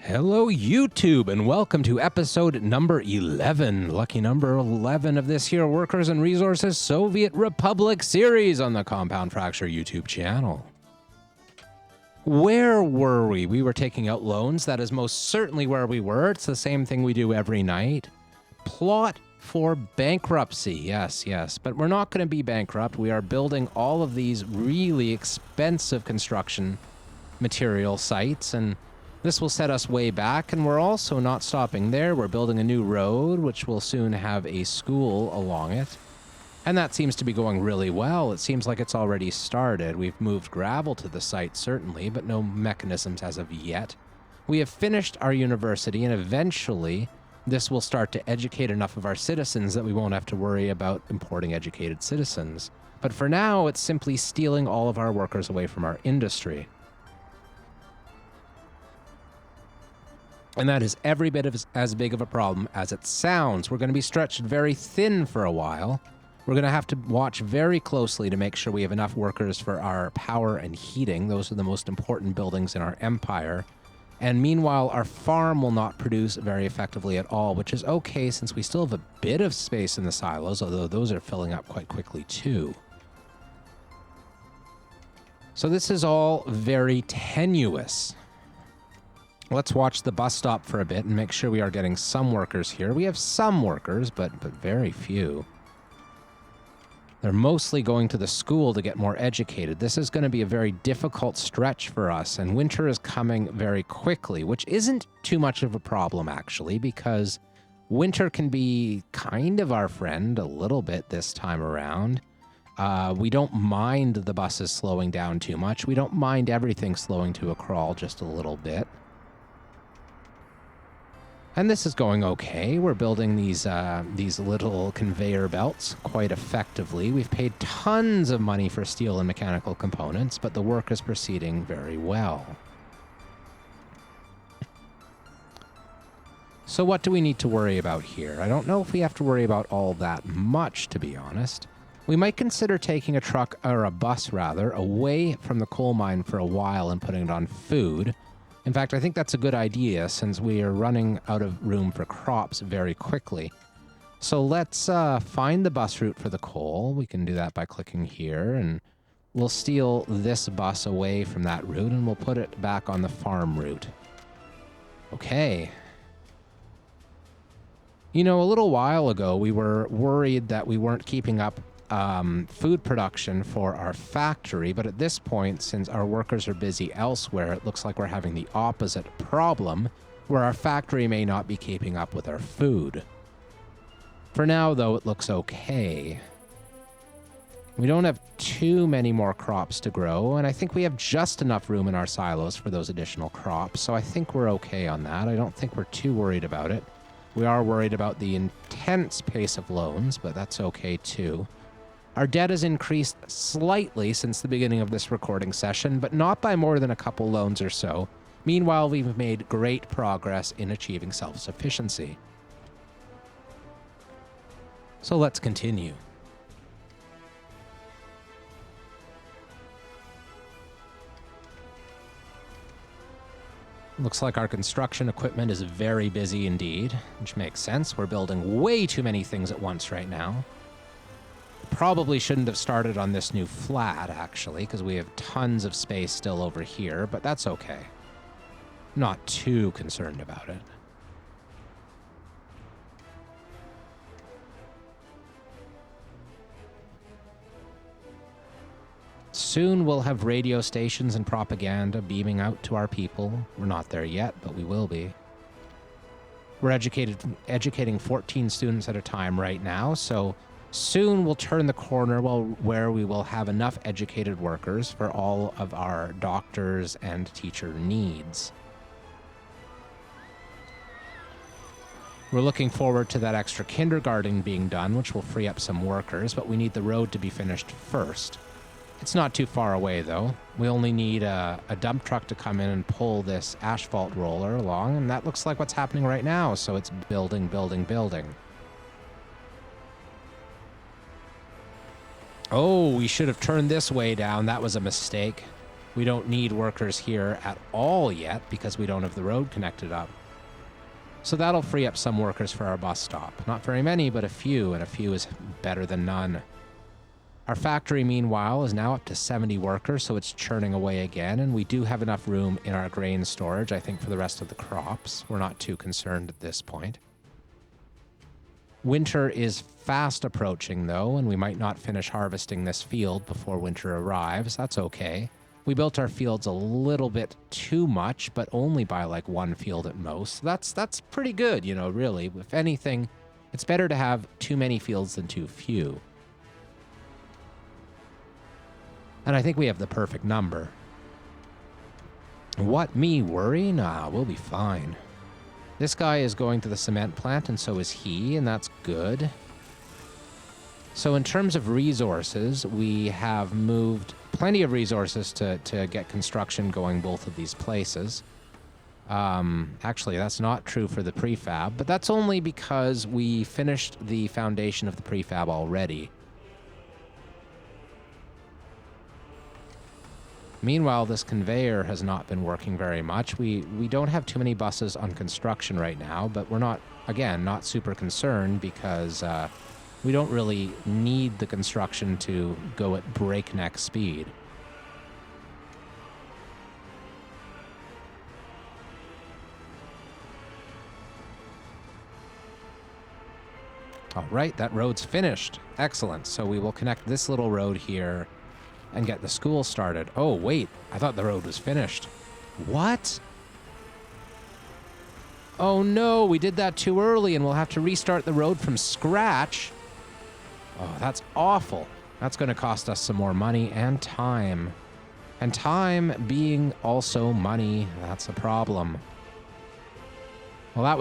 Hello, YouTube, and welcome to episode number 11, lucky number 11 of this here Workers and Resources Soviet Republic series on the Compound Fracture YouTube channel. Where were we? We were taking out loans. That is most certainly where we were. It's the same thing we do every night. Plot for bankruptcy. Yes. But we're not going to be bankrupt. We are building all of these really expensive construction material sites, and this will set us way back, and we're also not stopping there. We're building a new road, which will soon have a school along it. And that seems to be going really well. It seems like it's already started. We've moved gravel to the site, certainly, but no mechanisms as of yet. We have finished our university, and eventually this will start to educate enough of our citizens that we won't have to worry about importing educated citizens. But for now, it's simply stealing all of our workers away from our industry. And that is every bit of as big of a problem as it sounds. We're going to be stretched very thin for a while. We're going to have to watch very closely to make sure we have enough workers for our power and heating. Those are the most important buildings in our empire. And meanwhile, our farm will not produce very effectively at all, which is okay since we still have a bit of space in the silos, although those are filling up quite quickly too. So this is all very tenuous. Let's watch the bus stop for a bit and make sure we are getting some workers here. We have some workers, but very few. They're mostly going to the school to get more educated. This is going to be a very difficult stretch for us, and winter is coming very quickly, which isn't too much of a problem, actually, because winter can be kind of our friend a little bit this time around. We don't mind the buses slowing down too much. We don't mind everything slowing to a crawl just a little bit. And this is going okay. We're building these little conveyor belts quite effectively. We've paid tons of money for steel and mechanical components, but the work is proceeding very well. So what do we need to worry about here? I don't know if we have to worry about all that much, to be honest. We might consider taking a truck, or a bus rather, away from the coal mine for a while and putting it on food. In fact, I think that's a good idea since we are running out of room for crops very quickly. So let's find the bus route for the coal. We can do that by clicking here, and we'll steal this bus away from that route and we'll put it back on the farm route. Okay. You know, a little while ago, we were worried that we weren't keeping up food production for our factory, but at this point, since our workers are busy elsewhere, it looks like we're having the opposite problem, where our factory may not be keeping up with our food. For now, though, it looks okay. We don't have too many more crops to grow, and I think we have just enough room in our silos for those additional crops, so I think we're okay on that. I don't think we're too worried about it. We are worried about the intense pace of loans, but that's okay too. Our debt has increased slightly since the beginning of this recording session, but not by more than a couple loans or so. Meanwhile, we've made great progress in achieving self-sufficiency. So let's continue. Looks like our construction equipment is very busy indeed, which makes sense. We're building way too many things at once right now. Probably shouldn't have started on this new flat, actually, because we have tons of space still over here, but that's okay. Not too concerned about it. Soon we'll have radio stations and propaganda beaming out to our people. We're not there yet, but we will be. We're educating 14 students at a time right now, so soon we'll turn the corner where we will have enough educated workers for all of our doctors and teacher needs. We're looking forward to that extra kindergarten being done, which will free up some workers, but we need the road to be finished first. It's not too far away, though. We only need a dump truck to come in and pull this asphalt roller along, and that looks like what's happening right now, so it's building. Oh, we should have turned this way down. That was a mistake. We don't need workers here at all yet because we don't have the road connected up. So that'll free up some workers for our bus stop. Not very many, but a few, and a few is better than none. Our factory, meanwhile, is now up to 70 workers, so it's churning away again, and we do have enough room in our grain storage, I think, for the rest of the crops. We're not too concerned at this point. Winter is fast approaching, though, and we might not finish harvesting this field before winter arrives. That's okay. We built our fields a little bit too much, but only by like one field at most. That's pretty good, you know, really. If anything, it's better to have too many fields than too few. And I think we have the perfect number. What, me worry? Nah, we'll be fine. This guy is going to the cement plant, and so is he, and that's good. So in terms of resources, we have moved plenty of resources to get construction going both of these places. Actually, that's not true for the prefab, but that's only because we finished the foundation of the prefab already. Meanwhile, this conveyor has not been working very much. We don't have too many buses on construction right now, but we're not, again, not super concerned because we don't really need the construction to go at breakneck speed. All right, that road's finished. Excellent. So we will connect this little road here and get the school started. Oh, wait. I thought the road was finished. What? Oh, no. We did that too early, and we'll have to restart the road from scratch. Oh, that's awful. That's going to cost us some more money and time. And time being also money, that's a problem. Well, that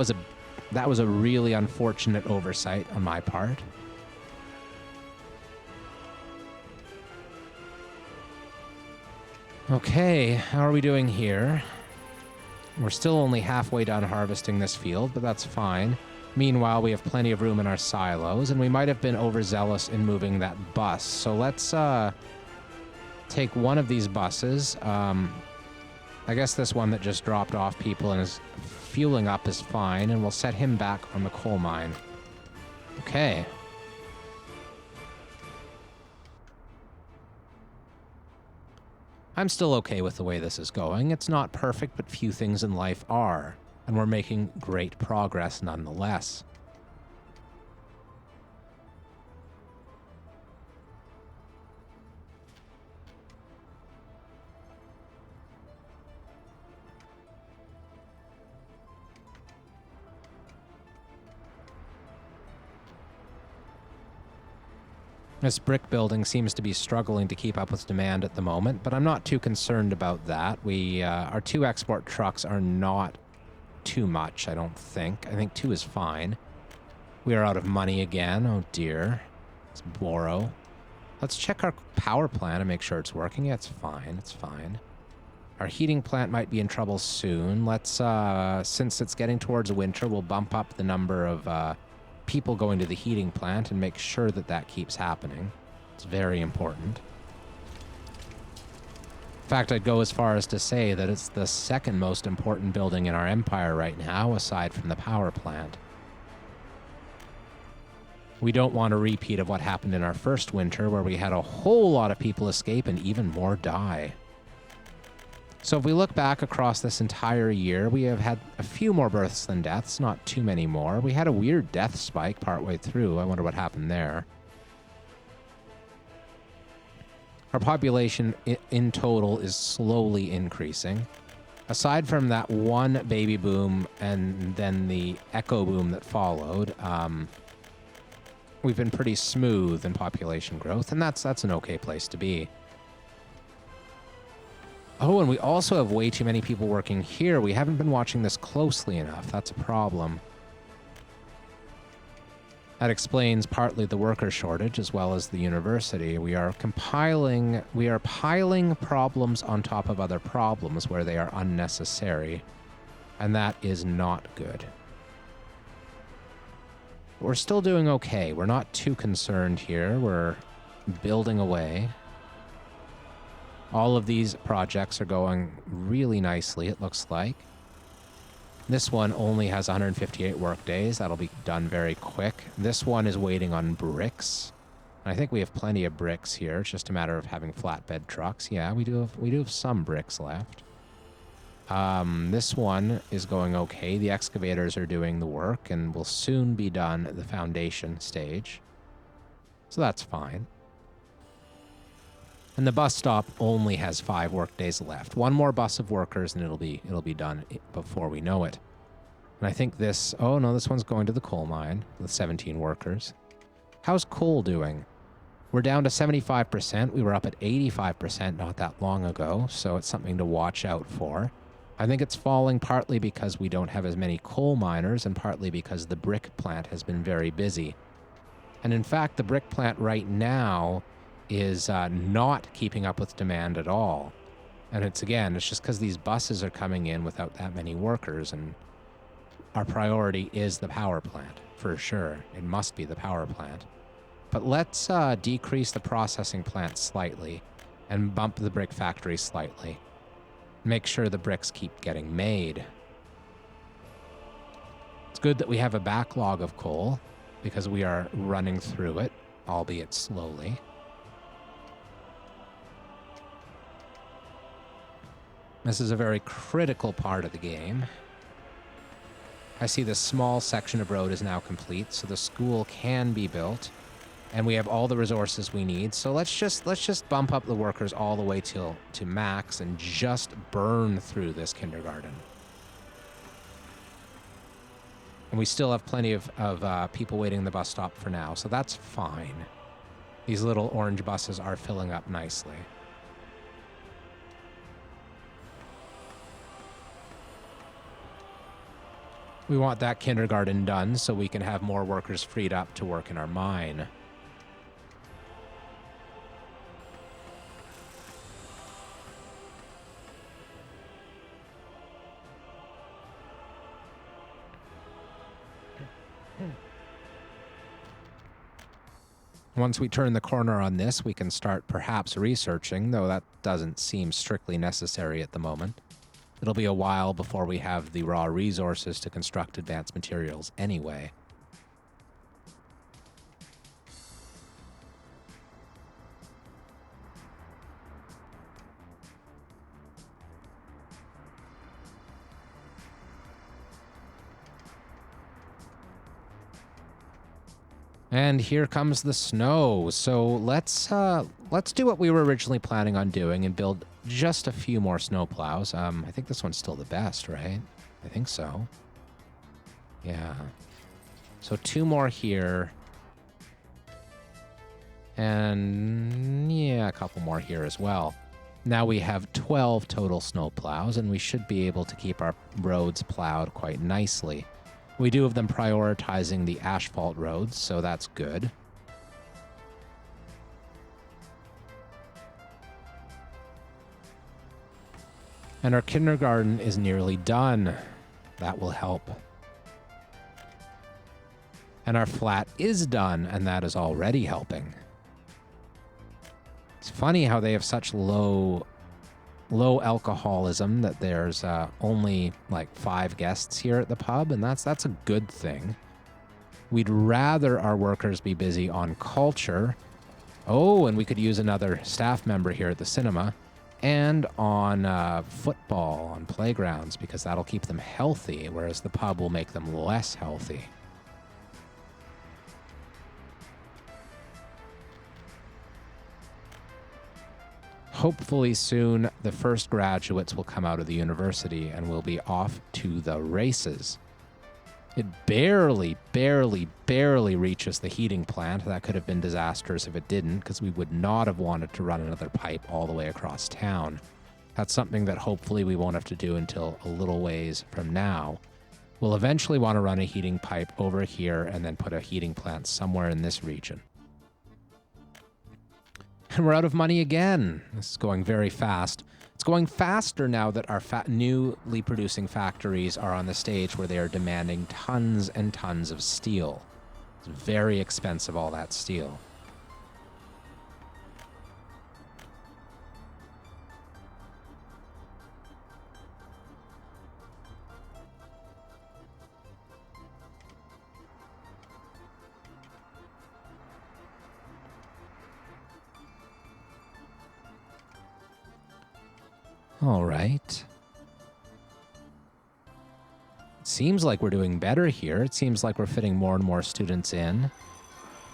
was a really unfortunate oversight on my part. Okay, how are we doing here? We're still only halfway done harvesting this field, but that's fine. Meanwhile, we have plenty of room in our silos, and we might have been overzealous in moving that bus. So let's take one of these buses. I guess this one that just dropped off people and is fueling up is fine, and we'll set him back on the coal mine. Okay. I'm still okay with the way this is going. It's not perfect, but few things in life are, and we're making great progress nonetheless. This brick building seems to be struggling to keep up with demand at the moment, but I'm not too concerned about that. Our 2 export trucks are not too much, I don't think. I think 2 is fine. We are out of money again. Oh dear. Let's borrow. Let's check our power plant and make sure it's working. Yeah, it's fine. It's fine. Our heating plant might be in trouble soon. Let's, since it's getting towards winter, we'll bump up the number of people going to the heating plant and make sure that that keeps happening. It's very important. In fact, I'd go as far as to say that it's the second most important building in our empire right now, aside from the power plant. We don't want a repeat of what happened in our first winter, where we had a whole lot of people escape and even more die. So if we look back across this entire year, we have had a few more births than deaths, not too many more. We had a weird death spike partway through. I wonder what happened there. Our population in total is slowly increasing. Aside from that one baby boom and then the echo boom that followed, we've been pretty smooth in population growth, and that's an okay place to be. Oh, and we also have way too many people working here. We haven't been watching this closely enough. That's a problem. That explains partly the worker shortage as well as the university. We are piling problems on top of other problems where they are unnecessary, and that is not good. We're still doing okay. We're not too concerned here. We're building away. All of these projects are going really nicely, it looks like. This one only has 158 work days. That'll be done very quick. This one is waiting on bricks. I think we have plenty of bricks here. It's just a matter of having flatbed trucks. Yeah, we do have some bricks left. This one is going okay. The excavators are doing the work and will soon be done at the foundation stage. So that's fine. And the bus stop only has 5 work days left. One more bus of workers and it'll be done before we know it. And I think this, oh no, this one's going to the coal mine with 17 workers. How's coal doing? We're down to 75%. We were up at 85% not that long ago, so it's something to watch out for. I think it's falling partly because we don't have as many coal miners and partly because the brick plant has been very busy. And in fact, the brick plant right now is not keeping up with demand at all. And it's just because these buses are coming in without that many workers, and our priority is the power plant, for sure. It must be the power plant. But let's decrease the processing plant slightly and bump the brick factory slightly. Make sure the bricks keep getting made. It's good that we have a backlog of coal because we are running through it, albeit slowly. This is a very critical part of the game. I see this small section of road is now complete, so the school can be built, and we have all the resources we need. So let's just bump up the workers all the way to max and just burn through this kindergarten. And we still have plenty of people waiting in the bus stop for now, so that's fine. These little orange buses are filling up nicely. We want that kindergarten done so we can have more workers freed up to work in our mine. Once we turn the corner on this, we can start perhaps researching, though that doesn't seem strictly necessary at the moment. It'll be a while before we have the raw resources to construct advanced materials anyway. And here comes the snow. So let's do what we were originally planning on doing and build just a few more snow plows. I think this one's still the best, right? I think so. Yeah. So 2 more here. And yeah, a couple more here as well. Now we have 12 total snow plows, and we should be able to keep our roads plowed quite nicely. We do have them prioritizing the asphalt roads, so that's good. And our kindergarten is nearly done. That will help. And our flat is done, and that is already helping. It's funny how they have such low alcoholism that there's only like 5 guests here at the pub, and that's a good thing. We'd rather our workers be busy on culture. Oh, and we could use another staff member here at the cinema and on football, on playgrounds, because that'll keep them healthy, whereas the pub will make them less healthy. Hopefully soon, the first graduates will come out of the university and we'll be off to the races. It barely reaches the heating plant. That could have been disastrous if it didn't, because we would not have wanted to run another pipe all the way across town. That's something that hopefully we won't have to do until a little ways from now. We'll eventually want to run a heating pipe over here and then put a heating plant somewhere in this region. And we're out of money again. This is going very fast. It's going faster now that our newly producing factories are on the stage where they are demanding tons and tons of steel. It's very expensive, all that steel. All right. It seems like we're doing better here. It seems like we're fitting more and more students in.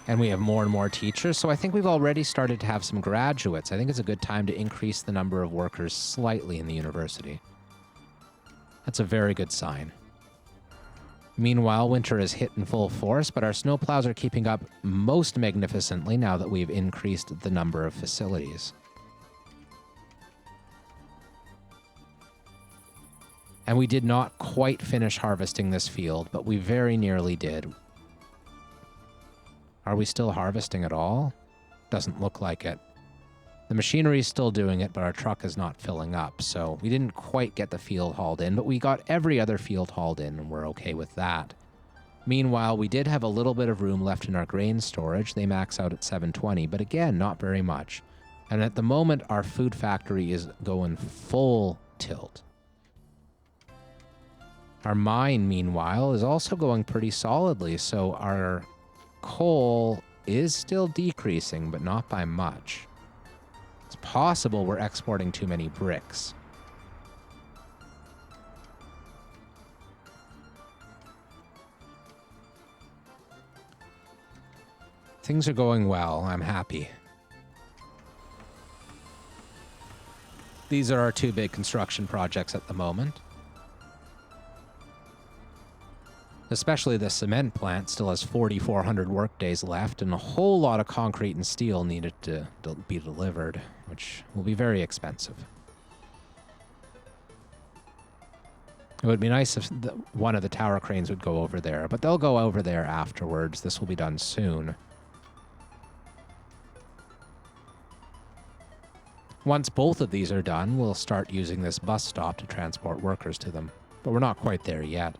And we have more and more teachers, so I think we've already started to have some graduates. I think it's a good time to increase the number of workers slightly in the university. That's a very good sign. Meanwhile, winter is hit in full force, but our snowplows are keeping up most magnificently now that we've increased the number of facilities. And we did not quite finish harvesting this field, but we very nearly did. Are we still harvesting at all? Doesn't look like it. The machinery is still doing it, but our truck is not filling up, so we didn't quite get the field hauled in, but we got every other field hauled in, and we're okay with that. Meanwhile, we did have a little bit of room left in our grain storage. They max out at 720, but again, not very much. And at the moment, our food factory is going full tilt. Our mine, meanwhile, is also going pretty solidly, so our coal is still decreasing, but not by much. It's possible we're exporting too many bricks. Things are going well. I'm happy. These are our two big construction projects at the moment. Especially the cement plant still has 4,400 workdays left and a whole lot of concrete and steel needed to be delivered, which will be very expensive. It would be nice if one of the tower cranes would go over there, but they'll go over there afterwards. This will be done soon. Once both of these are done, we'll start using this bus stop to transport workers to them, but we're not quite there yet.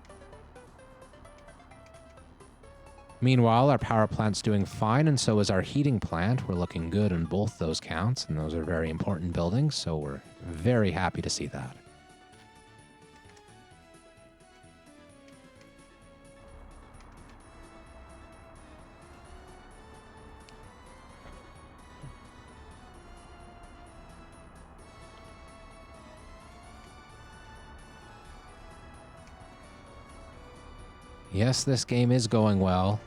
Meanwhile, our power plant's doing fine, and so is our heating plant. We're looking good on both those counts, and those are very important buildings, so we're very happy to see that. Yes, this game is going well.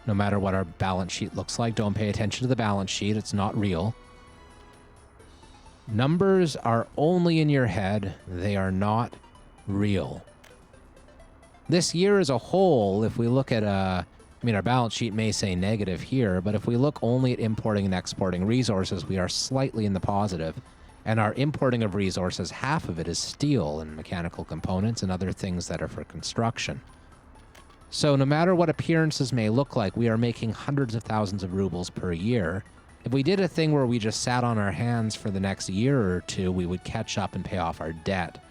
No matter what our balance sheet looks like, don't pay attention to the balance sheet. It's not real. Numbers are only in your head. They are not real. This year as a whole, if we look at our balance sheet may say negative here, but if we look only at importing and exporting resources, we are slightly in the positive. And our importing of resources, half of it is steel and mechanical components and other things that are for construction. So no matter what appearances may look like, we are making hundreds of thousands of rubles per year. If we did a thing where we just sat on our hands for the next year or two, we would catch up and pay off our debt.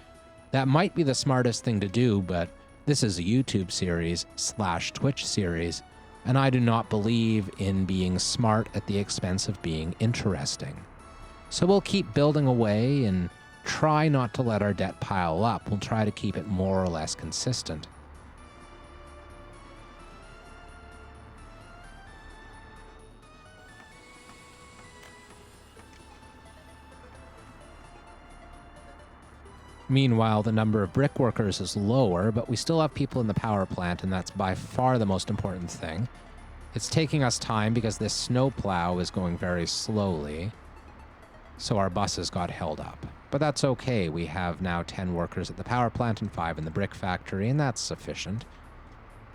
That might be the smartest thing to do, but this is a YouTube series / Twitch series, and I do not believe in being smart at the expense of being interesting. So we'll keep building away and try not to let our debt pile up. We'll try to keep it more or less consistent. Meanwhile, the number of brick workers is lower, but we still have people in the power plant, and that's by far the most important thing. It's taking us time because this snowplow is going very slowly, so our buses got held up. But that's okay. We have now 10 workers at the power plant and 5 in the brick factory, and that's sufficient.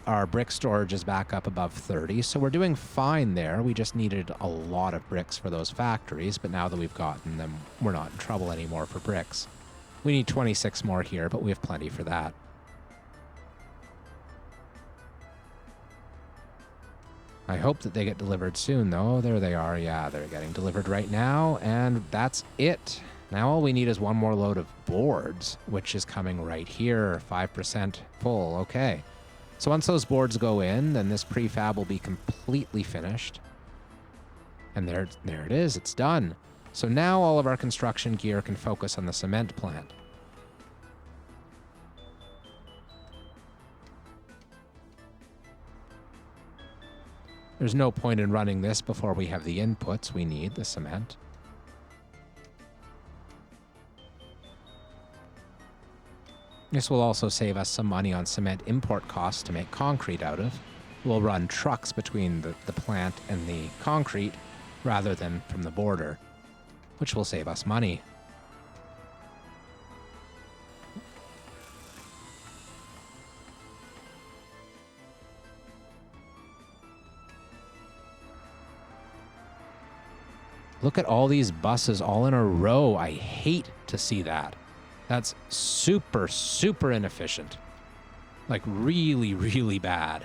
Our brick storage is back up above 30, so we're doing fine there. We just needed a lot of bricks for those factories, but now that we've gotten them, we're not in trouble anymore for bricks. We need 26 more here, but we have plenty for that. I hope that they get delivered soon, though. There they are. Yeah, they're getting delivered right now, and that's it. Now all we need is one more load of boards, which is coming right here, 5% full. Okay. So once those boards go in, then this prefab will be completely finished. And there it is. It's done. So now all of our construction gear can focus on the cement plant. There's no point in running this before we have the inputs we need, the cement. This will also save us some money on cement import costs to make concrete out of. We'll run trucks between the plant and the concrete rather than from the border, which will save us money. Look at all these buses all in a row. I hate to see that. That's super, super inefficient. Like really, really bad.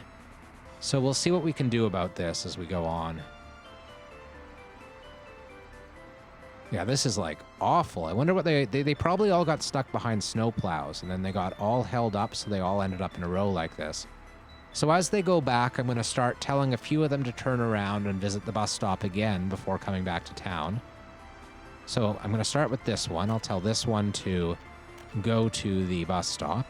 So we'll see what we can do about this as we go on. Yeah, this is like awful. I wonder what they probably all got stuck behind snowplows and then they got all held up so they all ended up in a row like this. So as they go back, I'm going to start telling a few of them to turn around and visit the bus stop again before coming back to town. So I'm going to start with this one. I'll tell this one to go to the bus stop.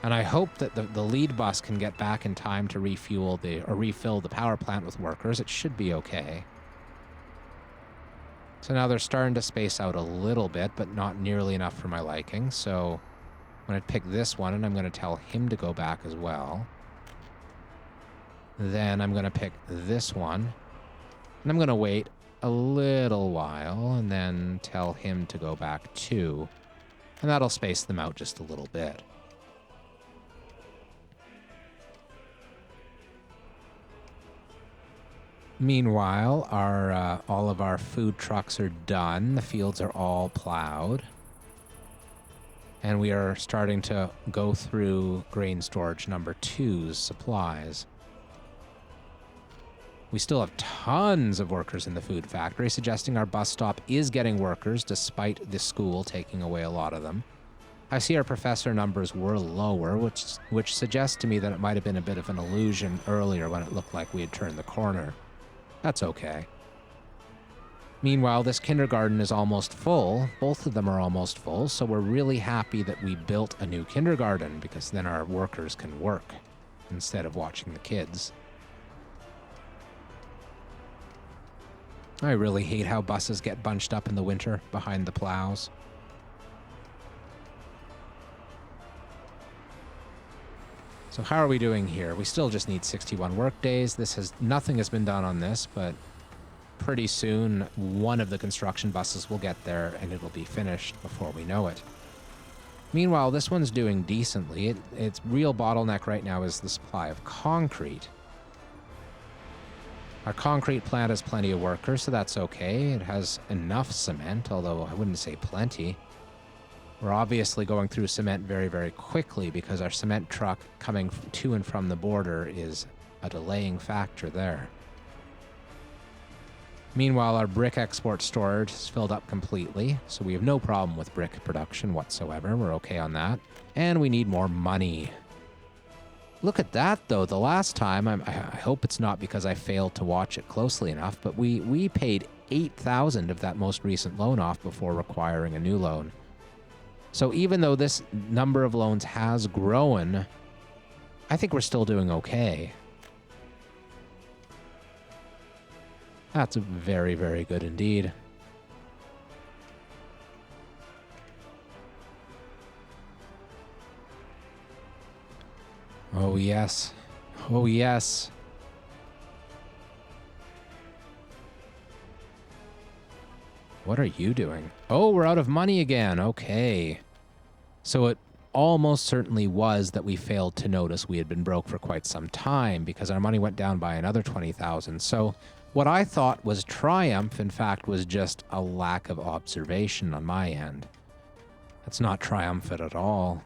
And I hope that the lead bus can get back in time to refill the power plant with workers. It should be okay. So now they're starting to space out a little bit, but not nearly enough for my liking. So I'm going to pick this one, and I'm going to tell him to go back as well. Then I'm going to pick this one, and I'm going to wait a little while, and then tell him to go back too. And that'll space them out just a little bit. Meanwhile, all of our food trucks are done. The fields are all plowed. And we are starting to go through grain storage number 2's supplies. We still have tons of workers in the food factory, suggesting our bus stop is getting workers despite the school taking away a lot of them. I see our professor numbers were lower, which suggests to me that it might have been a bit of an illusion earlier when it looked like we had turned the corner. That's okay. Meanwhile, this kindergarten is almost full. Both of them are almost full, so we're really happy that we built a new kindergarten because then our workers can work instead of watching the kids. I really hate how buses get bunched up in the winter behind the plows. So how are we doing here? We still just need 61 work days. Nothing has been done on this, but pretty soon one of the construction buses will get there and it'll be finished before we know it. Meanwhile, this one's doing decently. Its real bottleneck right now is the supply of concrete. Our concrete plant has plenty of workers, so that's okay. It has enough cement, although I wouldn't say plenty. We're obviously going through cement very, very quickly because our cement truck coming to and from the border is a delaying factor there. Meanwhile, our brick export storage is filled up completely, so we have no problem with brick production whatsoever. We're okay on that. And we need more money. Look at that, though. The last time, I hope it's not because I failed to watch it closely enough, but we paid $8,000 of that most recent loan off before requiring a new loan. So even though this number of loans has grown, I think we're still doing okay. That's very, very good indeed. Oh, yes. Oh, yes. What are you doing? Oh, we're out of money again. Okay. So it almost certainly was that we failed to notice we had been broke for quite some time because our money went down by another 20,000. So what I thought was triumph, in fact, was just a lack of observation on my end. That's not triumphant at all.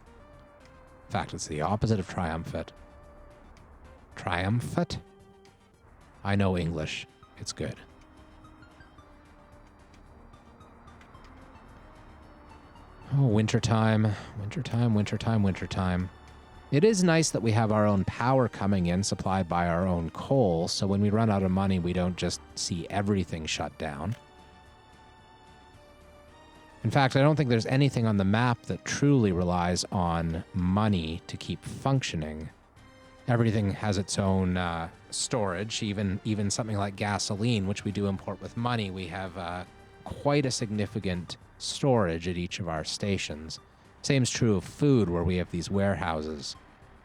In fact, it's the opposite of triumphant. Triumphant? I know English. It's good. Oh, wintertime. Wintertime, wintertime, wintertime. It is nice that we have our own power coming in, supplied by our own coal, so when we run out of money, we don't just see everything shut down. In fact, I don't think there's anything on the map that truly relies on money to keep functioning. Everything has its own storage, even something like gasoline, which we do import with money. We have quite a significant storage at each of our stations. Same's true of food, where we have these warehouses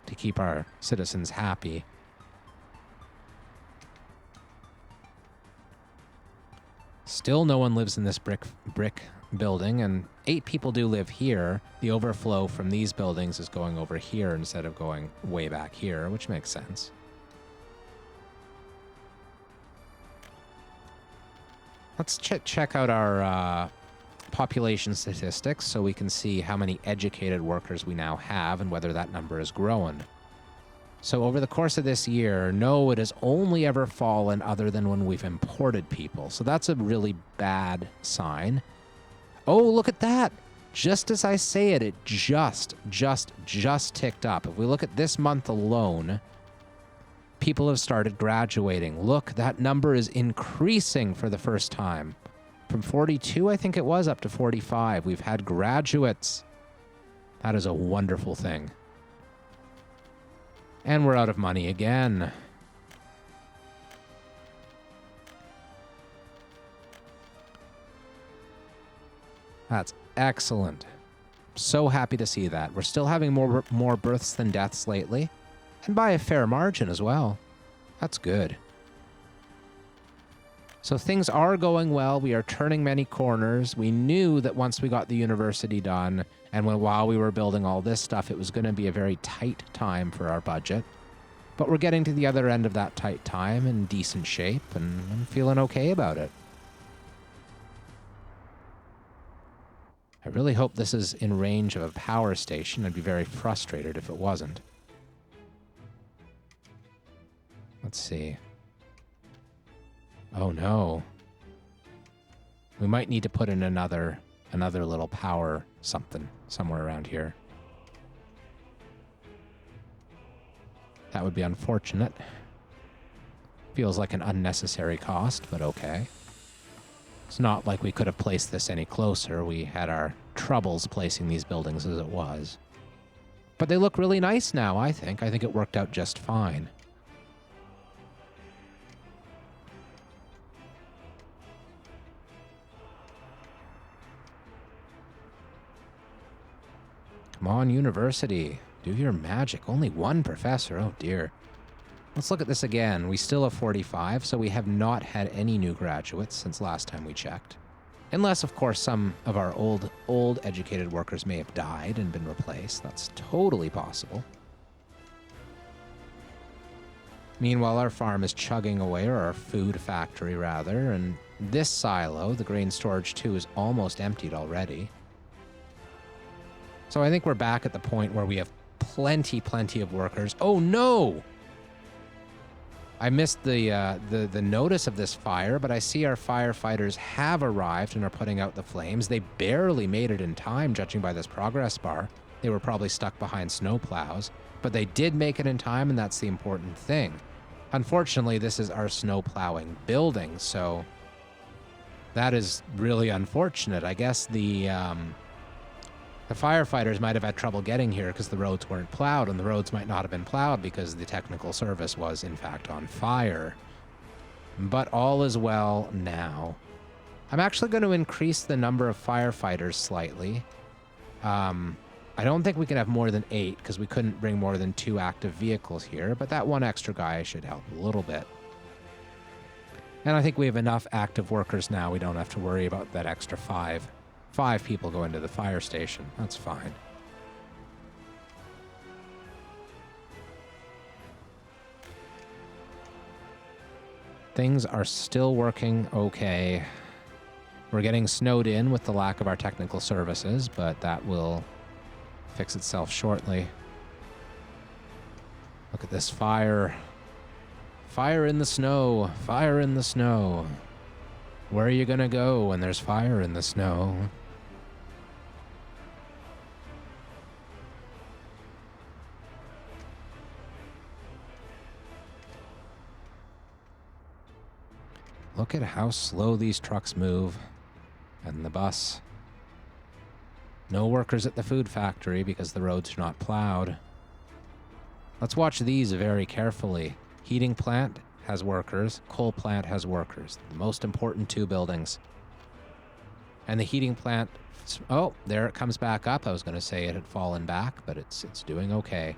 to keep our citizens happy. Still no one lives in this brick building, and 8 people do live here. The overflow from these buildings is going over here instead of going way back here, which makes sense. Let's check out our population statistics so we can see how many educated workers we now have and whether that number is growing. So over the course of this year, no, it has only ever fallen other than when we've imported people. So that's a really bad sign. Oh, look at that. Just as I say it, it just ticked up. If we look at this month alone, people have started graduating. Look, that number is increasing for the first time. From 42, I think it was, up to 45. We've had graduates. That is a wonderful thing. And we're out of money again. That's excellent. So happy to see that. We're still having more births than deaths lately, and by a fair margin as well. That's good. So things are going well. We are turning many corners. We knew that once we got the university done, and while we were building all this stuff, it was going to be a very tight time for our budget. But we're getting to the other end of that tight time in decent shape, and I'm feeling okay about it. I really hope this is in range of a power station. I'd be very frustrated if it wasn't. Let's see. Oh no. We might need to put in another little power something somewhere around here. That would be unfortunate. Feels like an unnecessary cost, but okay. It's not like we could have placed this any closer. We had our troubles placing these buildings as it was. But they look really nice now, I think. I think it worked out just fine. Come on, university. Do your magic. Only one professor. Oh, dear. Let's look at this again. We still have 45, so we have not had any new graduates since last time we checked. Unless, of course, some of our old educated workers may have died and been replaced. That's totally possible. Meanwhile, our farm is chugging away, or our food factory, rather, and this silo, the grain storage 2, is almost emptied already. So I think we're back at the point where we have plenty of workers. Oh, no! I missed the notice of this fire, but I see our firefighters have arrived and are putting out the flames. They barely made it in time, judging by this progress bar. They were probably stuck behind snowplows, but they did make it in time, and that's the important thing. Unfortunately, this is our snowplowing building, so that is really unfortunate. I guess the firefighters might have had trouble getting here because the roads weren't plowed, and the roads might not have been plowed because the technical service was, in fact, on fire. But all is well now. I'm actually going to increase the number of firefighters slightly. I don't think we can have more than 8 because we couldn't bring more than 2 active vehicles here, but that one extra guy should help a little bit. And I think we have enough active workers now. We don't have to worry about that extra 5 people going to the fire station. That's fine. Things are still working okay. We're getting snowed in with the lack of our technical services, but that will fix itself shortly. Look at this fire. Fire in the snow. Fire in the snow. Where are you gonna go when there's fire in the snow? Look at how slow these trucks move. And the bus. No workers at the food factory because the roads are not plowed. Let's watch these very carefully. Heating plant has workers. Coal plant has workers. The most important 2 buildings. And the heating plant, oh, there it comes back up. I was going to say it had fallen back, but it's doing okay.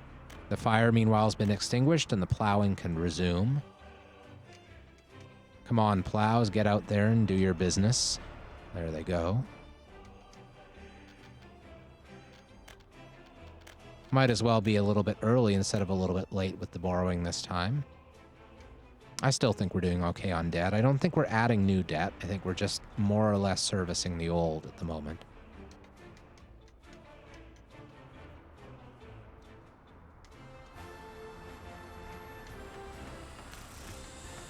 The fire, meanwhile, has been extinguished, and the plowing can resume. Come on, plows, get out there and do your business. There they go. Might as well be a little bit early instead of a little bit late with the borrowing this time. I still think we're doing okay on debt. I don't think we're adding new debt. I think we're just more or less servicing the old at the moment.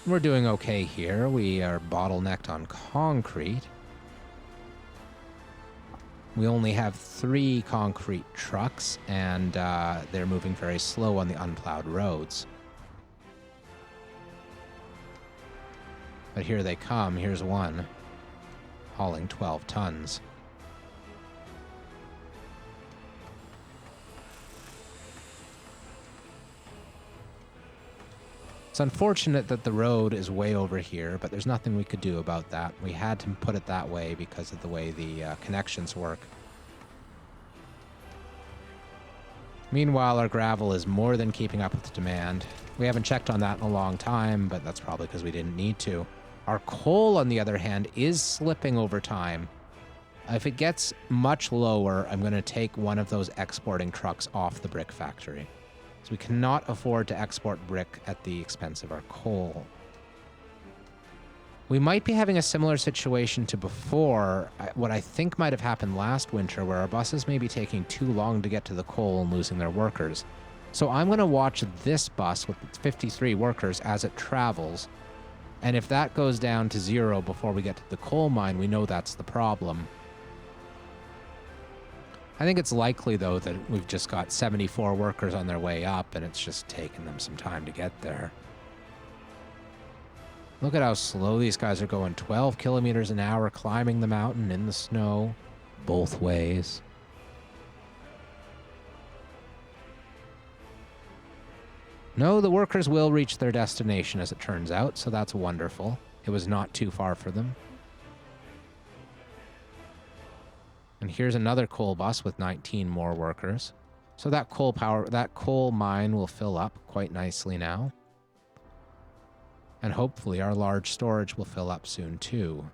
We're doing okay here. We are bottlenecked on concrete. We only have 3 concrete trucks, and they're moving very slow on the unplowed roads. But here they come. Here's one, hauling 12 tons. It's unfortunate that the road is way over here, but there's nothing we could do about that. We had to put it that way because of the way the connections work. Meanwhile, our gravel is more than keeping up with the demand. We haven't checked on that in a long time, but that's probably because we didn't need to. Our coal, on the other hand, is slipping over time. If it gets much lower, I'm going to take one of those exporting trucks off the brick factory. So we cannot afford to export brick at the expense of our coal. We might be having a similar situation to before, what I think might have happened last winter, where our buses may be taking too long to get to the coal and losing their workers. So I'm going to watch this bus with its 53 workers as it travels. And if that goes down to 0 before we get to the coal mine, we know that's the problem. I think it's likely, though, that we've just got 74 workers on their way up, and it's just taken them some time to get there. Look at how slow these guys are going. 12 kilometers an hour climbing the mountain in the snow, both ways. No, the workers will reach their destination, as it turns out, so that's wonderful. It was not too far for them. And here's another coal bus with 19 more workers. So that coal mine will fill up quite nicely now. And hopefully our large storage will fill up soon too.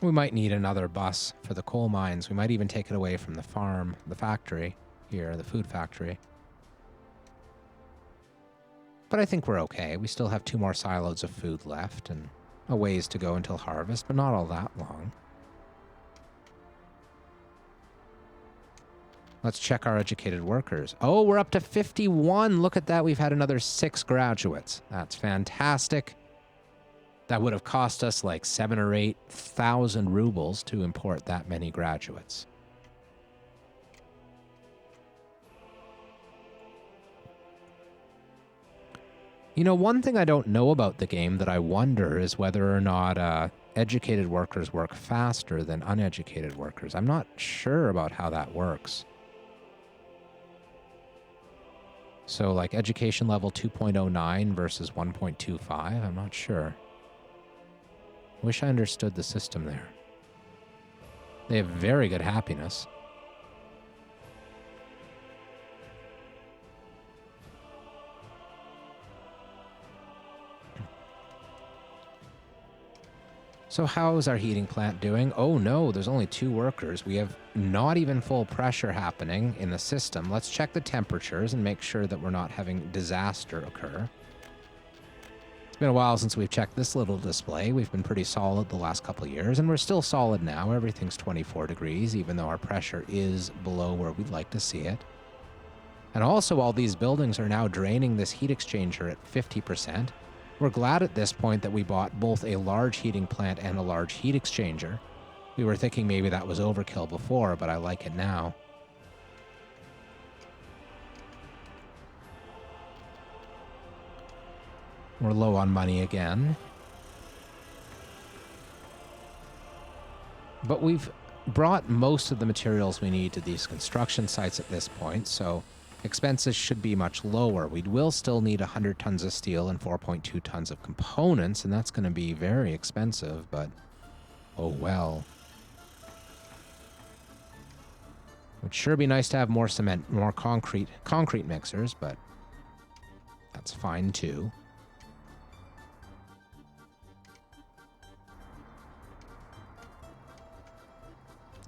We might need another bus for the coal mines. We might even take it away from the farm, the factory here, the food factory. But I think we're okay. We still have 2 more silos of food left and a ways to go until harvest, but not all that long. Let's check our educated workers. Oh, we're up to 51. Look at that. We've had another 6 graduates. That's fantastic. That would have cost us like 7,000 or 8,000 rubles to import that many graduates. You know, one thing I don't know about the game that I wonder is whether or not educated workers work faster than uneducated workers. I'm not sure about how that works. So, like, education level 2.09 versus 1.25, I'm not sure. Wish I understood the system there. They have very good happiness. So how's our heating plant doing? Oh no, there's only 2 workers. We have not even full pressure happening in the system. Let's check the temperatures and make sure that we're not having disaster occur. It's been a while since we've checked this little display. We've been pretty solid the last couple of years, and we're still solid now. Everything's 24 degrees, even though our pressure is below where we'd like to see it. And also, all these buildings are now draining this heat exchanger at 50%. We're glad at this point that we bought both a large heating plant and a large heat exchanger. We were thinking maybe that was overkill before, but I like it now. We're low on money again. But we've brought most of the materials we need to these construction sites at this point, so expenses should be much lower. We will still need 100 tons of steel and 4.2 tons of components, and that's going to be very expensive, but oh well. It would sure be nice to have more cement, more concrete mixers, but that's fine too.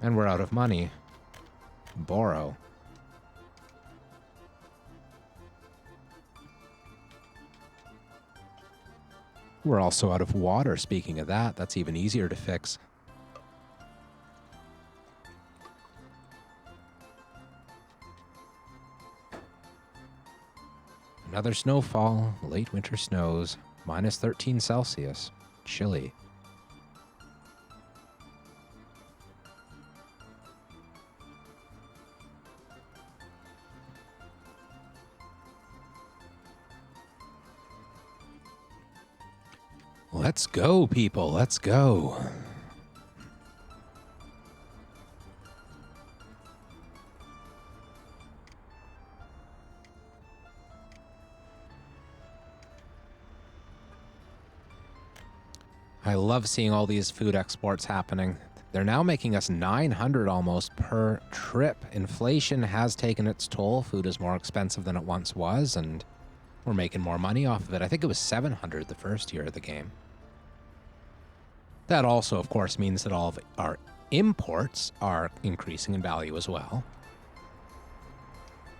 And we're out of money. Borrow. We're also out of water. Speaking of that, that's even easier to fix. Another snowfall. Late winter snows. Minus 13 Celsius. Chilly. Let's go, people. Let's go. I love seeing all these food exports happening. They're now making us 900 almost per trip. Inflation has taken its toll. Food is more expensive than it once was, and we're making more money off of it. I think it was 700 the first year of the game. That also, of course, means that all of our imports are increasing in value as well.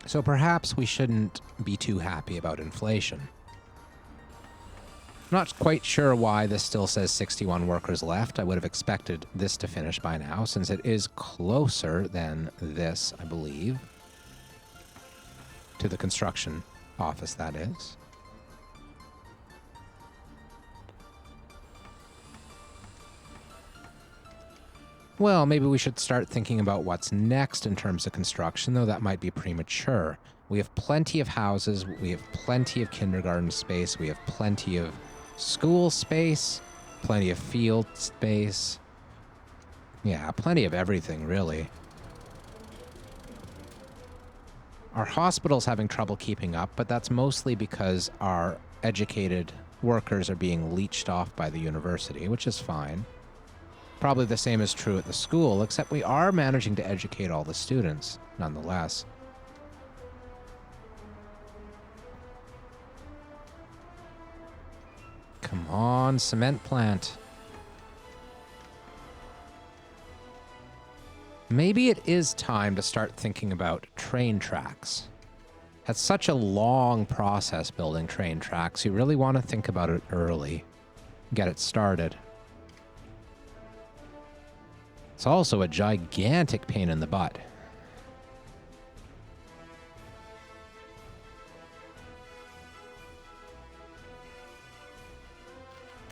So perhaps we shouldn't be too happy about inflation. I'm not quite sure why this still says 61 workers left. I would have expected this to finish by now, since it is closer than this, I believe. To the construction office, that is. Well, maybe we should start thinking about what's next in terms of construction, though that might be premature. We have plenty of houses, we have plenty of kindergarten space, we have plenty of school space, plenty of field space. Yeah, plenty of everything, really. Our hospital's having trouble keeping up, but that's mostly because our educated workers are being leached off by the university, which is fine. Probably the same is true at the school, except we are managing to educate all the students, nonetheless. Come on, cement plant. Maybe it is time to start thinking about train tracks. It's such a long process building train tracks. You really want to think about it early. Get it started. It's also a gigantic pain in the butt.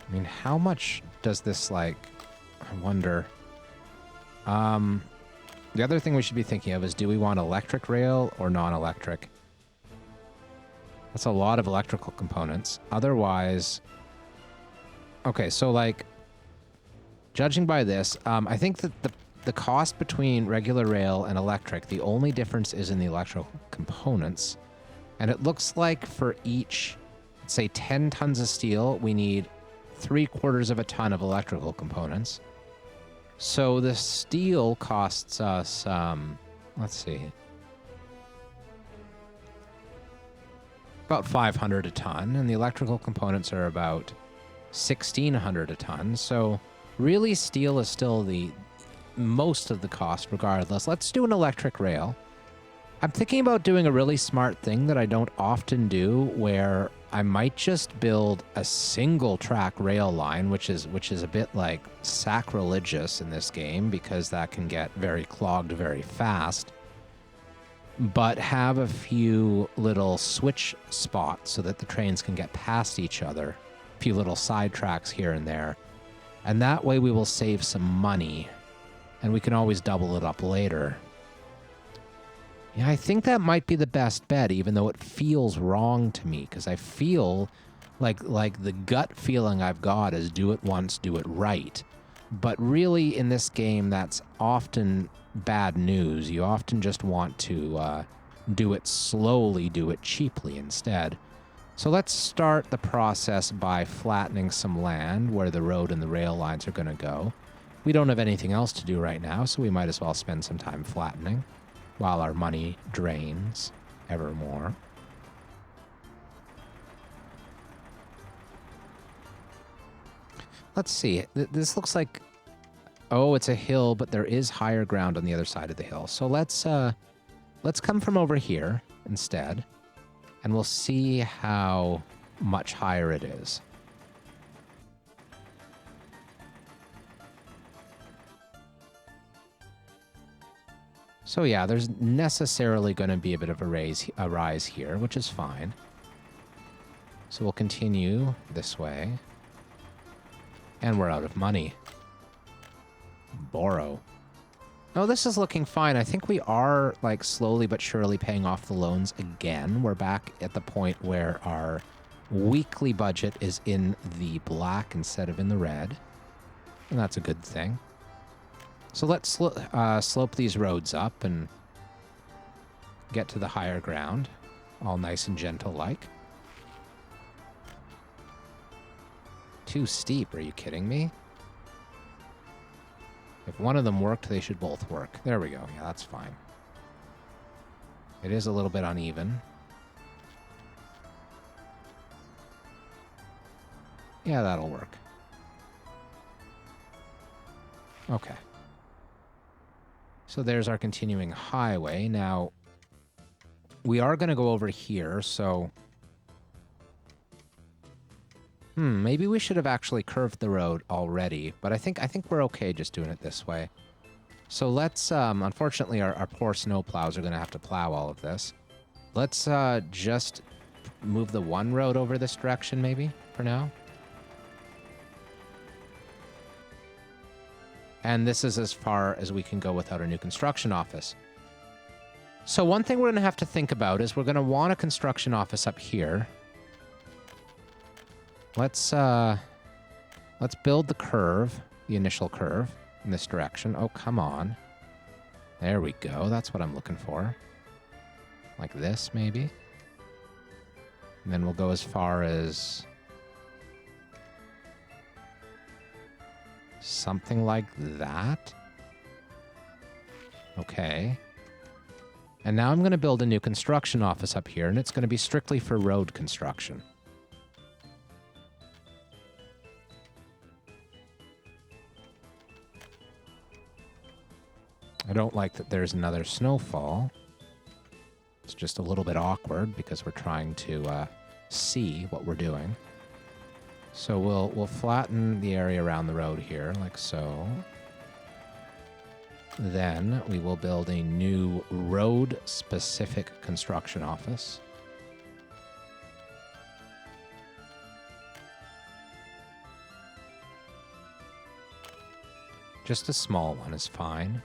I mean, how much does this, like, I wonder. The other thing we should be thinking of is, do we want electric rail or non-electric? That's a lot of electrical components. Otherwise, okay, so like, judging by this, I think that the cost between regular rail and electric, the only difference is in the electrical components. And it looks like for each, say, 10 tons of steel, we need 3/4 of a ton of electrical components. So the steel costs us, let's see, about 500 a ton, and the electrical components are about 1,600 a ton. So really, steel is still the most of the cost regardless. Let's do an electric rail. I'm thinking about doing a really smart thing that I don't often do, where I might just build a single track rail line, which is a bit like sacrilegious in this game because that can get very clogged very fast, but have a few little switch spots so that the trains can get past each other, a few little side tracks here and there. And that way we will save some money, and we can always double it up later. Yeah, I think that might be the best bet, even though it feels wrong to me, because I feel like the gut feeling I've got is do it once, do it right. But really, in this game, that's often bad news. You often just want to do it slowly, do it cheaply instead. So let's start the process by flattening some land where the road and the rail lines are going to go. We don't have anything else to do right now, so we might as well spend some time flattening while our money drains ever more. Let's see. This looks like... Oh, it's a hill, but there is higher ground on the other side of the hill. So let's come from over here instead, and we'll see how much higher it is. So yeah, there's necessarily going to be a bit of a rise here, which is fine. So we'll continue this way. And we're out of money. Borrow. No, this is looking fine. I think we are, like, slowly but surely paying off the loans again. We're back at the point where our weekly budget is in the black instead of in the red. And that's a good thing. So let's slope these roads up and get to the higher ground. All nice and gentle-like. Too steep, are you kidding me? If one of them worked, they should both work. There we go. Yeah, that's fine. It is a little bit uneven. Yeah, that'll work. Okay. So there's our continuing highway. Now, we are going to go over here, so... maybe we should have actually curved the road already, but I think we're okay just doing it this way. So let's, unfortunately, our poor snow plows are going to have to plow all of this. Let's just move the one road over this direction, maybe, for now. And this is as far as we can go without a new construction office. So one thing we're going to have to think about is we're going to want a construction office up here. Let's build the curve, the initial curve, in this direction. Oh, come on. There we go. That's what I'm looking for. Like this, maybe. And then we'll go as far as... something like that. Okay. And now I'm going to build a new construction office up here, and it's going to be strictly for road construction. I don't like that there's another snowfall. It's just a little bit awkward because we're trying to see what we're doing. So we'll flatten the area around the road here, like so. Then we will build a new road-specific construction office. Just a small one is fine.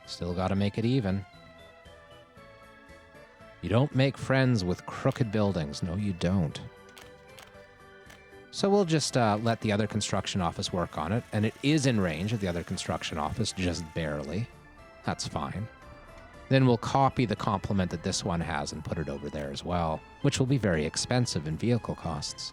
Still got to make it even. You don't make friends with crooked buildings. No, you don't. So we'll just let the other construction office work on it. And it is in range of the other construction office, just barely. That's fine. Then we'll copy the complement that this one has and put it over there as well, which will be very expensive in vehicle costs.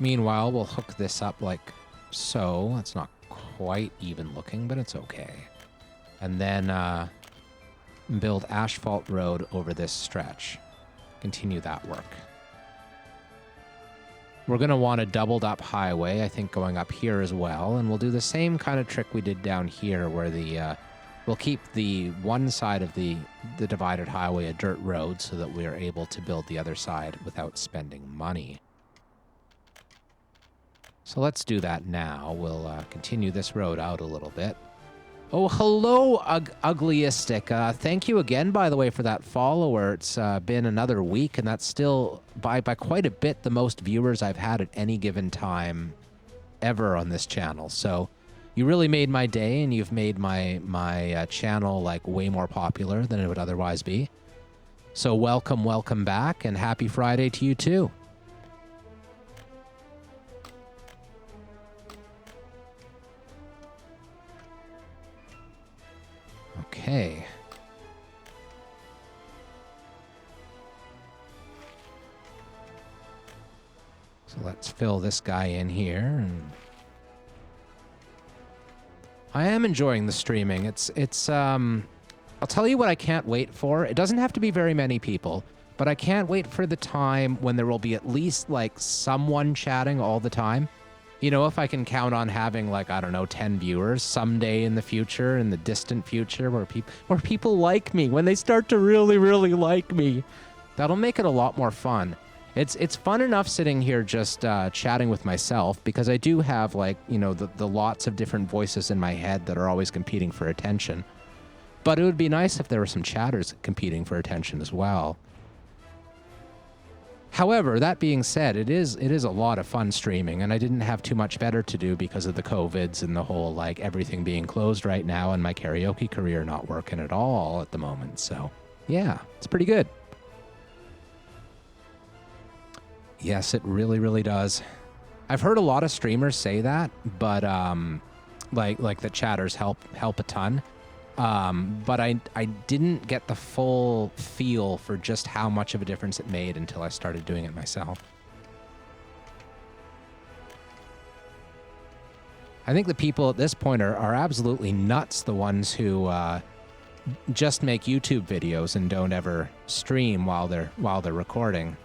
Meanwhile, we'll hook this up like so. It's not quite even looking, but it's okay. And then build asphalt road over this stretch. Continue that work. We're going to want a doubled up highway, I think, going up here as well. And we'll do the same kind of trick we did down here where the we'll keep the one side of the divided highway a dirt road so that we are able to build the other side without spending money. So let's do that now. We'll continue this road out a little bit. Oh, hello, Uglyistic. Thank you again, by the way, for that follower. It's been another week, and that's still, by quite a bit, the most viewers I've had at any given time ever on this channel. So you really made my day, and you've made my channel, like, way more popular than it would otherwise be. So welcome back, and happy Friday to you too. Okay. So let's fill this guy in here. And I am enjoying the streaming. I'll tell you what I can't wait for. It doesn't have to be very many people, but I can't wait for the time when there will be at least like someone chatting all the time. You know, if I can count on having like, I don't know, 10 viewers someday in the future, in the distant future, where people like me, when they start to really, really like me, that'll make it a lot more fun. It's fun enough sitting here just chatting with myself, because I do have like, you know, the lots of different voices in my head that are always competing for attention. But it would be nice if there were some chatters competing for attention as well. However, that being said, it is a lot of fun streaming, and I didn't have too much better to do because of the COVIDs and the whole, like, everything being closed right now and my karaoke career not working at all at the moment. So, yeah, it's pretty good. Yes, it really, really does. I've heard a lot of streamers say that, but like the chatters help a ton. But I didn't get the full feel for just how much of a difference it made until I started doing it myself. I think the people at this point are absolutely nuts, the ones who just make YouTube videos and don't ever stream while they're recording.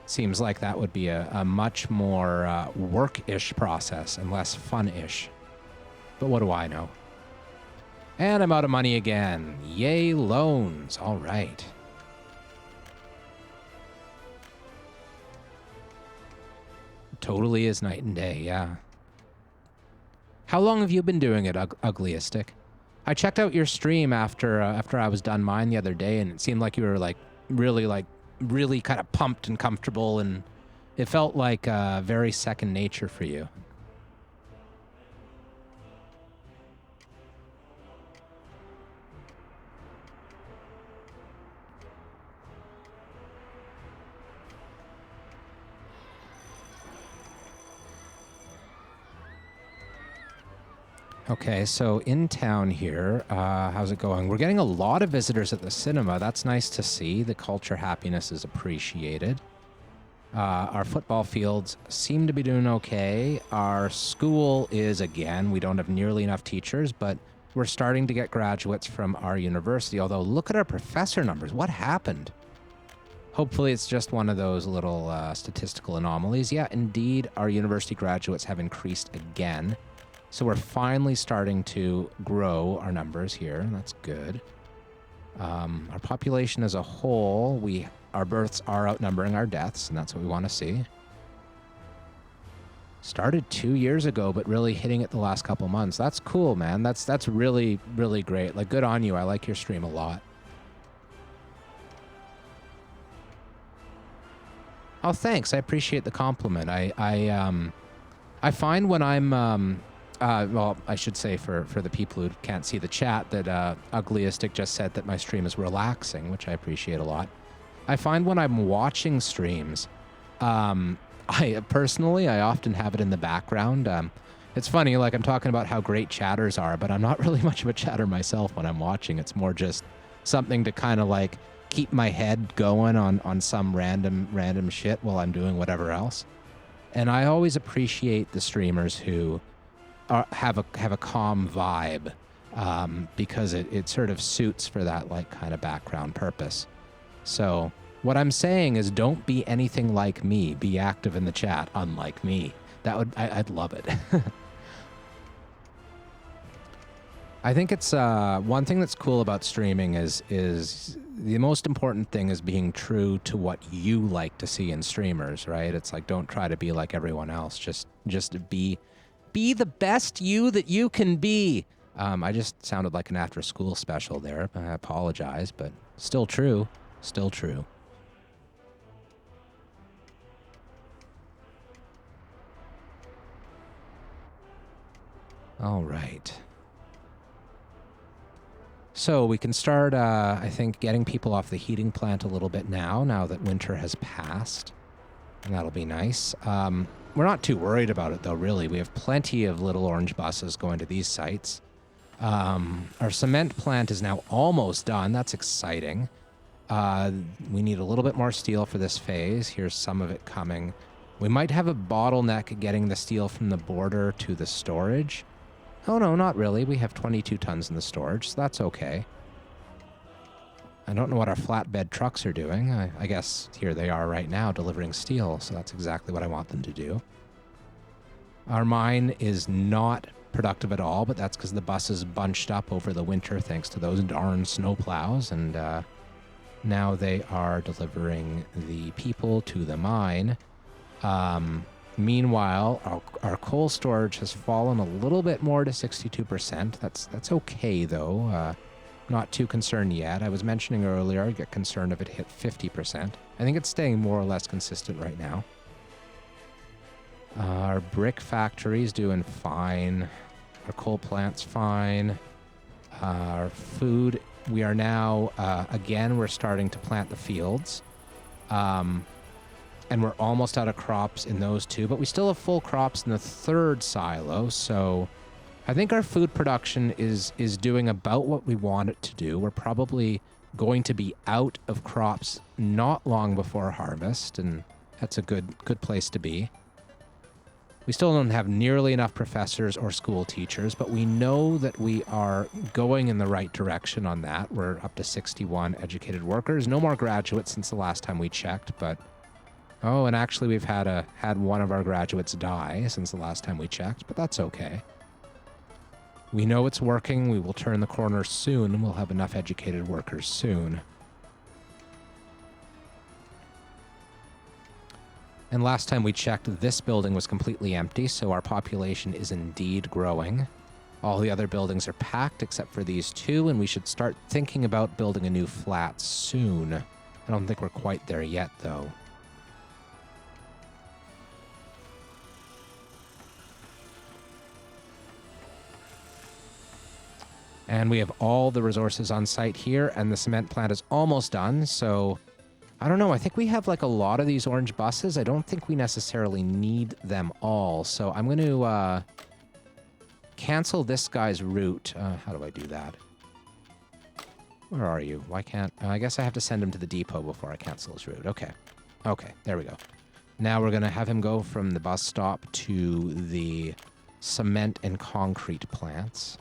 Seems like that would be a much more work-ish process and less fun-ish. But what do I know? And I'm out of money again. Yay, loans. All right. Totally is night and day, yeah. How long have you been doing it, Ugliistic? I checked out your stream after I was done mine the other day, and it seemed like you were really kind of pumped and comfortable, and it felt like very second nature for you. Okay, so in town here, how's it going? We're getting a lot of visitors at the cinema. That's nice to see. The culture happiness is appreciated. Our football fields seem to be doing okay. Our school is, again, we don't have nearly enough teachers, but we're starting to get graduates from our university. Although, look at our professor numbers. What happened? Hopefully it's just one of those little statistical anomalies. Yeah, indeed, our university graduates have increased again. So we're finally starting to grow our numbers here. That's good. Our population as a whole, our births are outnumbering our deaths, and that's what we want to see. Started 2 years ago, but really hitting it the last couple months. That's cool, man. That's really, really great. Like, good on you. I like your stream a lot. Oh, thanks. I appreciate the compliment. I find when I'm well, I should say for the people who can't see the chat that Ugliistic just said that my stream is relaxing, which I appreciate a lot. I find when I'm watching streams, I often have it in the background. It's funny, like I'm talking about how great chatters are, but I'm not really much of a chatter myself when I'm watching. It's more just something to kind of like keep my head going on some random shit while I'm doing whatever else. And I always appreciate the streamers who have a calm vibe, because it sort of suits for that like kind of background purpose. So what I'm saying is, don't be anything like me. Be active in the chat, unlike me. I'd love it. I think it's one thing that's cool about streaming is the most important thing is being true to what you like to see in streamers, right? It's like, don't try to be like everyone else. Just be the best you that you can be. I just sounded like an after-school special there. I apologize, but still true. Still true. All right. So we can start, I think, getting people off the heating plant a little bit now that winter has passed. And that'll be nice. We're not too worried about it, though, really. We have plenty of little orange buses going to these sites. Our cement plant is now almost done. That's exciting. We need a little bit more steel for this phase. Here's some of it coming. We might have a bottleneck getting the steel from the border to the storage. Oh, no, not really. We have 22 tons in the storage, so that's okay. I don't know what our flatbed trucks are doing. I guess here they are right now delivering steel, so that's exactly what I want them to do. Our mine is not productive at all, but that's because the buses bunched up over the winter thanks to those darn snowplows, and now they are delivering the people to the mine. Meanwhile, our coal storage has fallen a little bit more to 62%. That's okay, though. Not too concerned yet. I was mentioning earlier, I'd get concerned if it hit 50%. I think it's staying more or less consistent right now. Our brick factory is doing fine. Our coal plant's fine. Our food, we are now, again, we're starting to plant the fields. And we're almost out of crops in those two, but we still have full crops in the third silo, so I think our food production is doing about what we want it to do. We're probably going to be out of crops not long before harvest, and that's a good place to be. We still don't have nearly enough professors or school teachers, but we know that we are going in the right direction on that. We're up to 61 educated workers. No more graduates since the last time we checked, but oh, and actually we've had one of our graduates die since the last time we checked, but that's okay. We know it's working. We will turn the corner soon, and we'll have enough educated workers soon. And last time we checked, this building was completely empty, so our population is indeed growing. All the other buildings are packed except for these two, and we should start thinking about building a new flat soon. I don't think we're quite there yet, though. And we have all the resources on site here, and the cement plant is almost done, so I don't know. I think we have like a lot of these orange buses. I don't think we necessarily need them all, so I'm going to cancel this guy's route. How do I do that? Where are you? Why can't... I guess I have to send him to the depot before I cancel his route. Okay. Okay, there we go. Now we're going to have him go from the bus stop to the cement and concrete plants.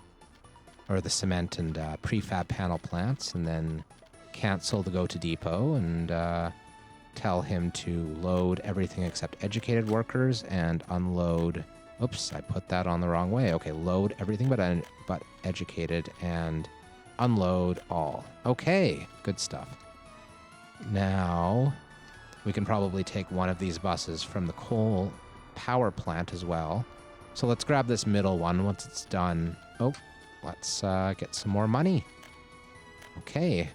Or the cement and prefab panel plants, and then cancel the go to depot and tell him to load everything except educated workers and unload... Oops, I put that on the wrong way. Okay, load everything but educated and unload all. Okay, good stuff. Now, we can probably take one of these buses from the coal power plant as well. So let's grab this middle one once it's done. Oh. Let's get some more money. Okay.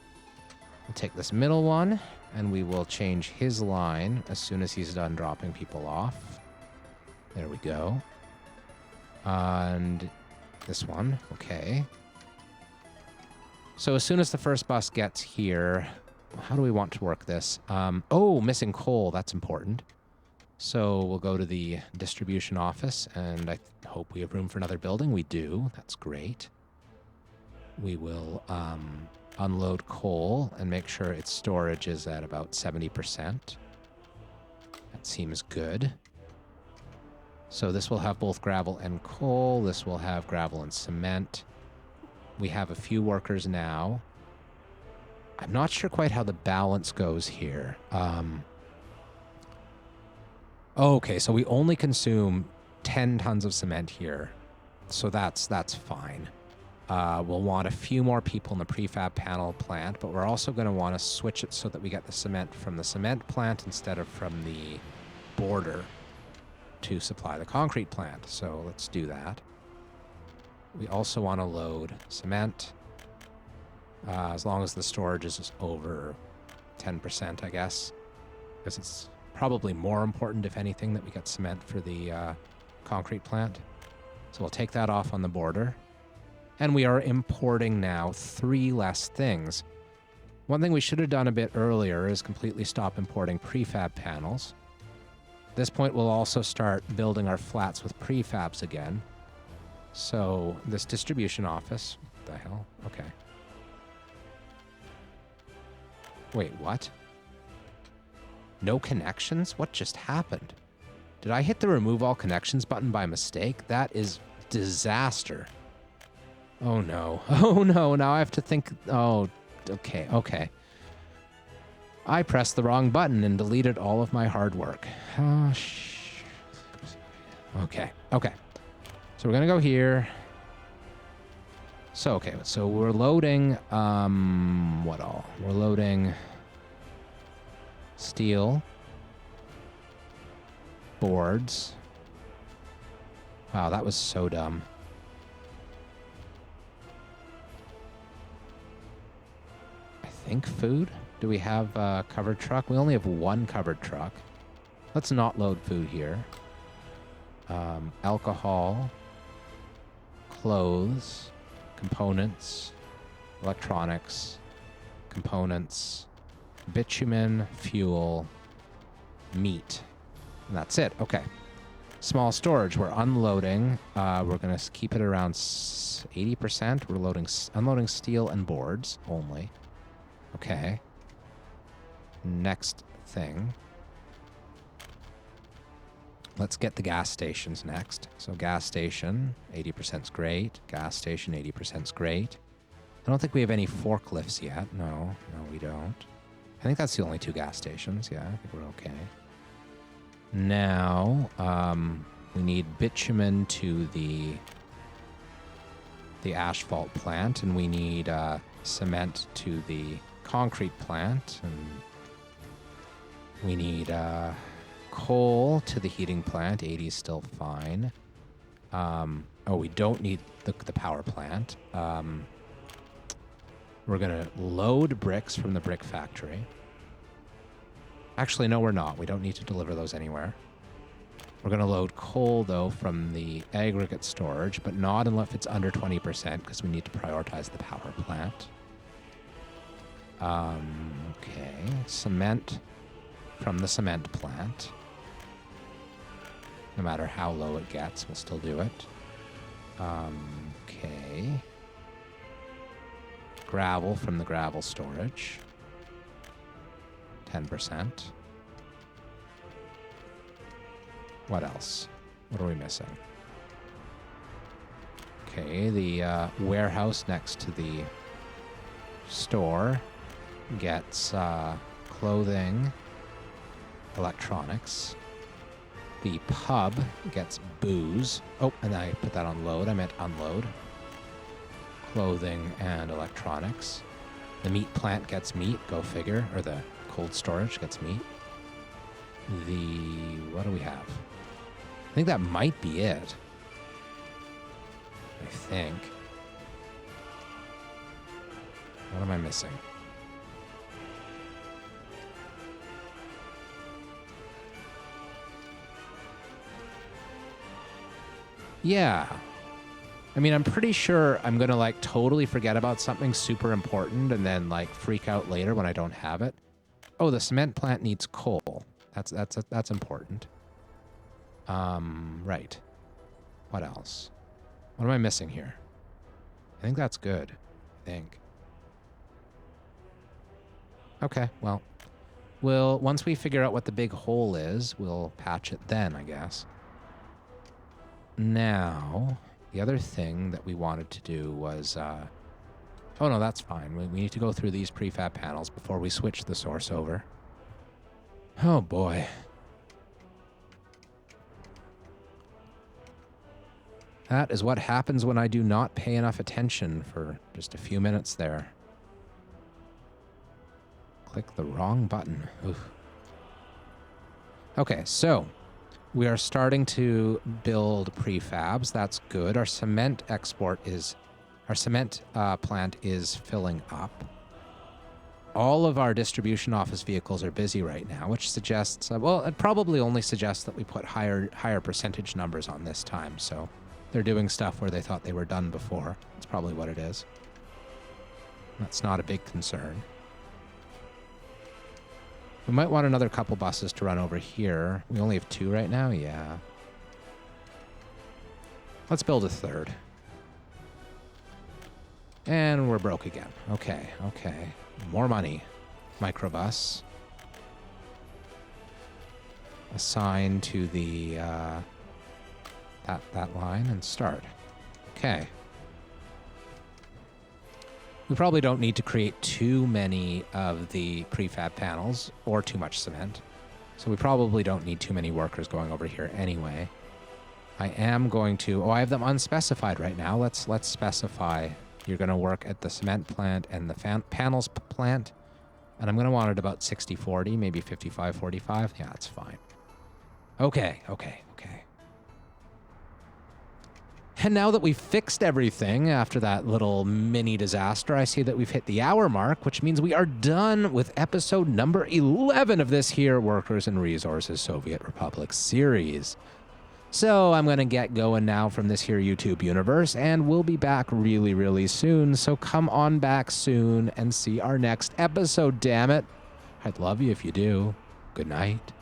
We'll take this middle one, and we will change his line as soon as he's done dropping people off. There we go. And this one. Okay. So as soon as the first bus gets here, how do we want to work this? Oh, missing coal. That's important. So we'll go to the distribution office, and I hope we have room for another building. We do. That's great. We will unload coal and make sure its storage is at about 70%. That seems good. So this will have both gravel and coal. This will have gravel and cement. We have a few workers now. I'm not sure quite how the balance goes here. Okay, so we only consume 10 tons of cement here, so that's fine. We'll want a few more people in the prefab panel plant, but we're also going to want to switch it so that we get the cement from the cement plant instead of from the border to supply the concrete plant. So let's do that. We also want to load cement, as long as the storage is over 10%, I guess, because it's probably more important, if anything, that we get cement for the concrete plant. So we'll take that off on the border. And we are importing now 3 less things. One thing we should have done a bit earlier is completely stop importing prefab panels. At this point, we'll also start building our flats with prefabs again. So this distribution office, what the hell? Okay. Wait, what? No connections? What just happened? Did I hit the remove all connections button by mistake? That is disaster. Oh no. Oh no, now I have to think. Oh, okay, okay. I pressed the wrong button and deleted all of my hard work. Oh, okay, okay. So we're gonna go here. So, okay, so we're loading, what all? We're loading steel, boards. Wow, that was so dumb. I think food? Do we have a covered truck? We only have 1 covered truck. Let's not load food here. Alcohol, clothes, components, electronics, components, bitumen, fuel, meat. And that's it. Okay. Small storage. We're unloading. We're going to keep it around 80%. We're unloading steel and boards only. Okay. Next thing. Let's get the gas stations next. So gas station, 80% is great. Gas station, 80% is great. I don't think we have any forklifts yet. No, we don't. I think that's the only 2 gas stations. Yeah, I think we're okay. Now, we need bitumen to the asphalt plant, and we need cement to the concrete plant, and we need coal to the heating plant. 80 is still fine. Oh, we don't need the power plant. We're going to load bricks from the brick factory. Actually, no, we're not. We don't need to deliver those anywhere. We're going to load coal, though, from the aggregate storage, but not unless it's under 20%, because we need to prioritize the power plant. Okay. Cement from the cement plant. No matter how low it gets, we'll still do it. Okay. Gravel from the gravel storage. 10%. What else? What are we missing? Okay, the warehouse next to the store gets clothing, electronics. The pub gets booze. Oh, and I put that on load. I meant unload. Clothing and electronics. The meat plant gets meat. Go figure. Or the cold storage gets meat. What do we have? I think that might be it. I think. What am I missing? Yeah. I mean, I'm pretty sure I'm going to like totally forget about something super important and then like freak out later when I don't have it. Oh, the cement plant needs coal. That's important. Right. What else? What am I missing here? I think that's good. I think. Okay, well, once we figure out what the big hole is, we'll patch it then, I guess. Now, the other thing that we wanted to do was, oh no, that's fine. We need to go through these prefab panels before we switch the source over. Oh boy. That is what happens when I do not pay enough attention for just a few minutes there. Click the wrong button. Oof. Okay, so we are starting to build prefabs. That's good. Our cement plant is filling up. All of our distribution office vehicles are busy right now, which suggests, well, it probably only suggests that we put higher percentage numbers on this time. So They're doing stuff where they thought they were done before. That's probably what it is. That's not a big concern. We might want another couple buses to run over here. We only have 2 right now? Yeah. Let's build a 3rd. And we're broke again. Okay, okay. More money. Microbus. Assign to the, that line and start. Okay. We probably don't need to create too many of the prefab panels or too much cement. So we probably don't need too many workers going over here anyway. I am going to... Oh, I have them unspecified right now. Let's specify. You're going to work at the cement plant and the panels plant. And I'm going to want it about 60-40, maybe 55-45. Yeah, that's fine. Okay, okay, okay. And now that we've fixed everything after that little mini disaster, I see that we've hit the hour mark, which means we are done with episode number 11 of this here Workers and Resources Soviet Republic series. So I'm going to get going now from this here YouTube universe, and we'll be back really, really soon. So come on back soon and see our next episode, damn it. I'd love you if you do. Good night.